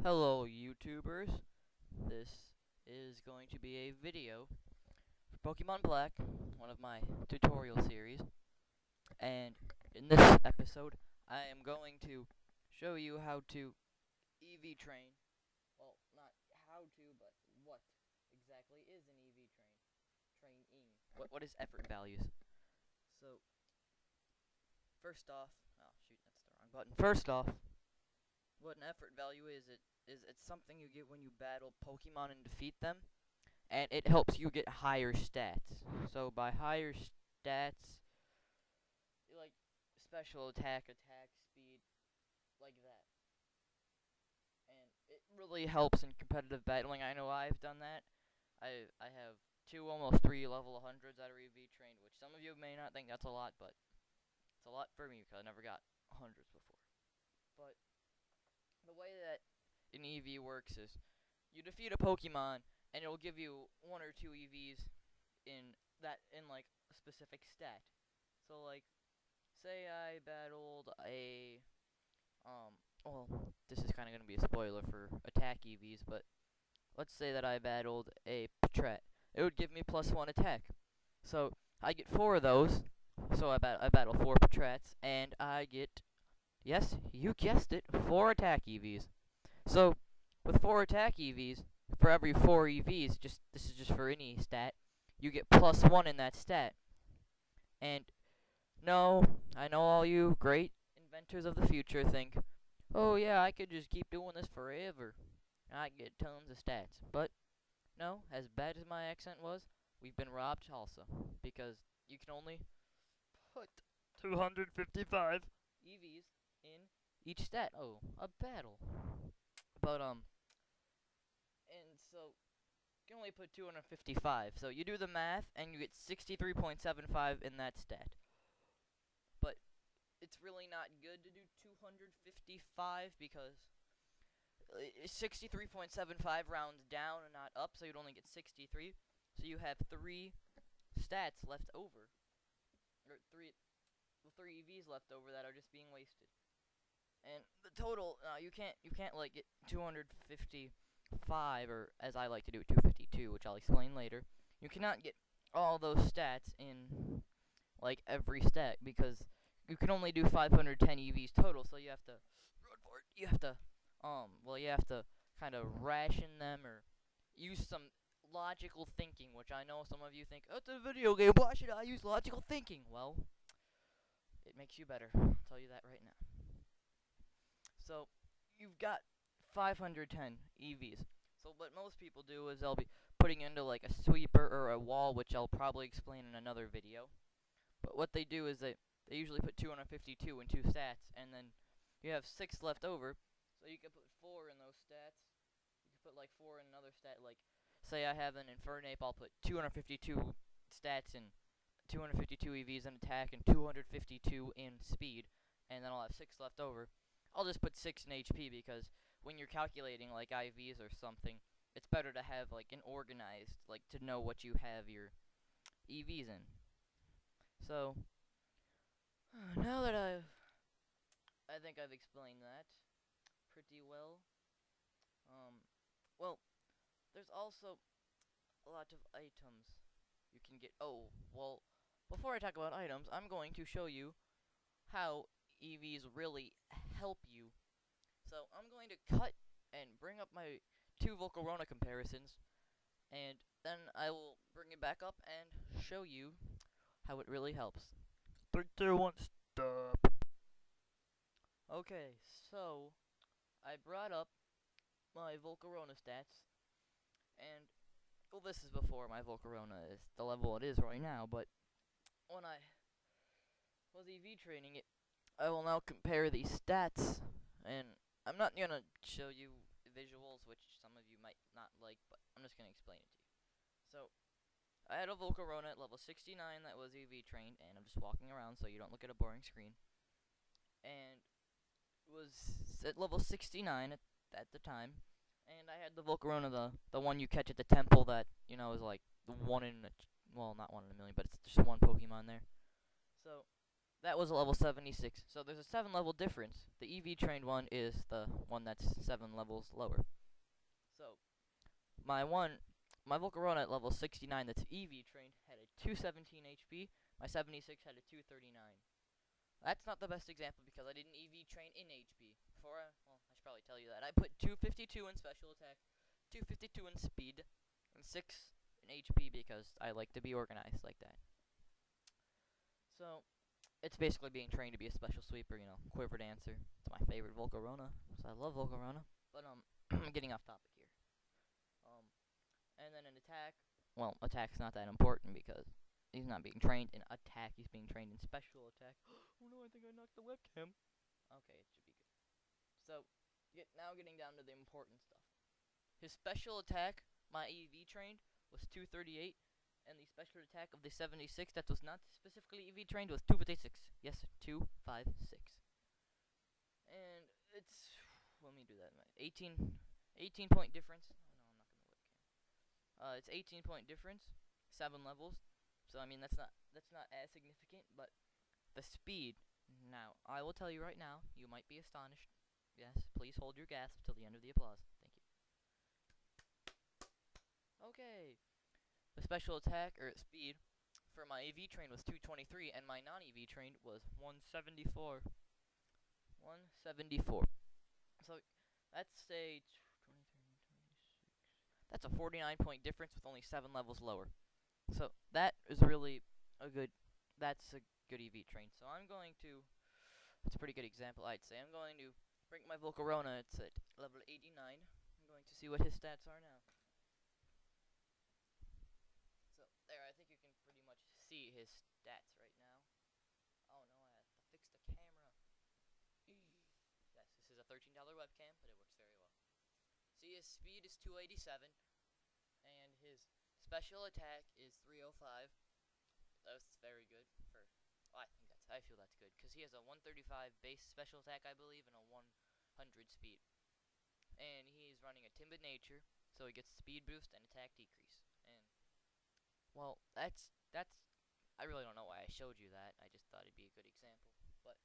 Hello YouTubers, this is going to be a video for Pokemon Black, one of my tutorial series, and in this episode I am going to show you how to EV train. Well, not how to, but what exactly is an EV training. What is effort values? So, first off, oh shoot, that's the wrong button. First off, what an effort value is it's something you get when you battle Pokemon and defeat them, and it helps you get higher stats. So by higher stats, like special attack speed, like that. And it really helps in competitive battling. I know I've done that. I have two, almost three level 100s out of EV trained, which some of you may not think that's a lot, but it's a lot for me because I never got 100s before. But the way that an EV works is you defeat a Pokemon and it'll give you one or two EVs in like a specific stat. So like say I battled a well, this is kind of going to be a spoiler for attack EVs, but let's say that I battled a Patrat. It would give me +1 attack. So I get 4 of those. So I battle 4 Patrats and I get, yes, you guessed it, 4 attack EVs. So with 4 attack EVs, for every 4 EVs, this is just for any stat, you get +1 in that stat. And no, I know all you great inventors of the future think, oh yeah, I could just keep doing this forever. I get tons of stats. But no, as bad as my accent was, we've been robbed also. Because you can only put 255 EVs in each stat. Oh, a battle. But and so you can only put 255. So you do the math and you get 63.75 in that stat. But it's really not good to do 255 because 63.75 rounds down and not up, so you'd only get 63. So you have 3 stats left over, or 3 EVs left over that are just being wasted. And the total, you can't like get 255, or as I like to do, 252, which I'll explain later. You cannot get all those stats in like every stat because you can only do 510 EVs total. So you have to run for it. You have to kind of ration them or use some logical thinking, which I know some of you think, oh, it's a video game, why should I use logical thinking? Well, it makes you better. I'll tell you that right now. So you've got 510 EVs. So what most people do is they'll be putting into like a sweeper or a wall, which I'll probably explain in another video. But what they do is they usually put 252 in 2 stats, and then you have 6 left over. So you can put 4 in those stats. You can put like 4 in another stat. Like say I have an Infernape, I'll put 252 stats and 252 EVs in attack and 252 in speed, and then I'll have 6 left over. I'll just put 6 in HP because when you're calculating like IVs or something, it's better to have like an organized, like to know what you have your EVs in. So now that I think I've explained that pretty well. Well, there's also a lot of items you can get. Oh, well, before I talk about items, I'm going to show you how EVs really help you. So I'm going to cut and bring up my 2 Volcarona comparisons, and then I will bring it back up and show you how it really helps. 3, 2, 1, stop. Okay, so I brought up my Volcarona stats, and well, this is before my Volcarona is the level it is right now, but when I was EV training it, I will now compare these stats, and I'm not gonna show you visuals, which some of you might not like, but I'm just gonna explain it to you. So, I had a Volcarona at level 69 that was EV trained, and I'm just walking around so you don't look at a boring screen, and was at level 69 at the time, and I had the Volcarona, the one you catch at the temple that, you know, is like the one in a, well, not one in a million, but it's just one Pokemon there. So, That was a level 76. So there's a 7 level difference. The EV trained one is the one that's 7 levels lower. So my Volcarona at level 69 that's EV trained had a 217 HP. My 76 had a 239. That's not the best example because I didn't EV train in HP. Well, I should probably tell you that. I put 252 in special attack, 252 in speed, and 6 in HP because I like to be organized like that. So, it's basically being trained to be a special sweeper, quiver dancer. It's my favorite Volcarona, so I love Volcarona. But, I'm getting off topic here. And then an attack. Well, attack's not that important because he's not being trained in attack, he's being trained in special attack. Oh no, I think I knocked the webcam. Okay, it should be good. So, now getting down to the important stuff. His special attack, my EV trained, was 238, and the special attack of the 76 that was not specifically EV trained was 256. Yes, 256. And it's, let me do that. 18 point difference. Oh no, I'm not gonna webcam. It's 18 point difference, 7 levels. So I mean that's not as significant, but the speed. Now I will tell you right now, you might be astonished. Yes, please hold your gasp till the end of the applause. Thank you. Okay. The special attack or speed for my EV train was 223, and my non-EV train was 174. 174. So that's a 23, 26. That's a 49 point difference with only 7 levels lower. So that is really a good. That's a good EV train. So I'm going to. That's a pretty good example, I'd say. I'm going to bring my Volcarona. It's at level 89. I'm going to see what his stats are now. So there, I think you can pretty much see his stats right now. Oh no, I have to fix the camera. Yes, this is a $13 webcam, but it works very well. See, his speed is 287, and his special attack is 305. That's very good for. Oh, I feel that's good because he has a 135 base special attack, I believe, and a 100 speed. And he's running a timid nature, so he gets speed boost and attack decrease. And well, that's. I really don't know why I showed you that. I just thought it'd be a good example. But